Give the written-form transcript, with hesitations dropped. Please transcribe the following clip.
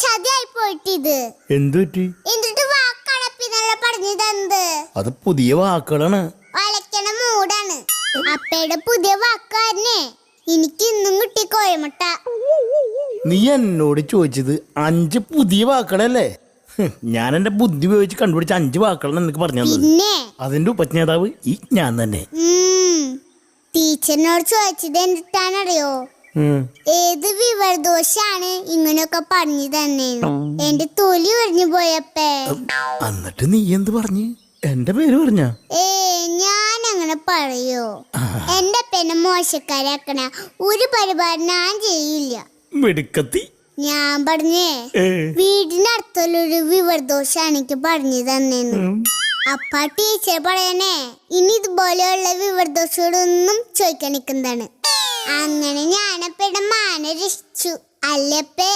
ചതിയായി പോയിട്ടിത്. എന്തുപറ്റി? എന്നിട്ട് വാക്കടപ്പിന്നല്ല പറഞ്ഞു തന്നത്. അത് പുതിയ വാക്കുകളാണ്. വലക്കണ മൂടാണ്. അപ്പയുടെ പുതിയ വാക്കാരനെ എനിക്ക് ഇന്നും കിട്ടി കോയമുട്ട. നീ എന്നോട് ചോദിച്ചത് 5 പുതിയ വാക്കുകളല്ലേ? ഞാൻ എന്റെ ബുദ്ധി ഉപയോഗിച്ച് കണ്ടുപിടിച്ച 5 വാക്കുകളാണ് നിനക്ക് പറഞ്ഞു തന്നത്. പിന്നെ അതിന്റെ ഉപജ്ഞാതാവ് ഈ ഞാൻ തന്നെ. ടീച്ചറിനോട് ചോദിച്ചത് എന്നിട്ടാണറിയോ, ഏത് വിവരദോഷാണ് ഇങ്ങനെയൊക്കെ പറഞ്ഞു തന്നെ. എന്റെ തൊലി ഒഴിഞ്ഞു പോയപ്പേ. എന്നിട്ട് നീ എന്ത് പറഞ്ഞു? എന്റെ പേര് പറഞ്ഞ? ഞാൻ അങ്ങനെ പറയോ? എന്റെ പെന്നെ മോശക്കാരാക്കണ ഒരു പരിപാടി ഞാൻ ചെയ്യില്ല. മിടുക്കത്തി. ഞാൻ പറഞ്ഞേ വീടിനടുത്തുള്ളൊരു വിവരദോഷാണ് എനിക്ക് പറഞ്ഞു തന്നേന്ന്. അപ്പ ടീച്ചർ പറയണേ ഇനി ഇതുപോലെയുള്ള വിവരദോഷങ്ങളൊന്നും ചോദിക്കാൻ നിൽക്കുന്നതാണ്. അങ്ങനെ ഞാനപ്പയുടെ മാന രക്ഷിച്ചു അല്ലപ്പേ.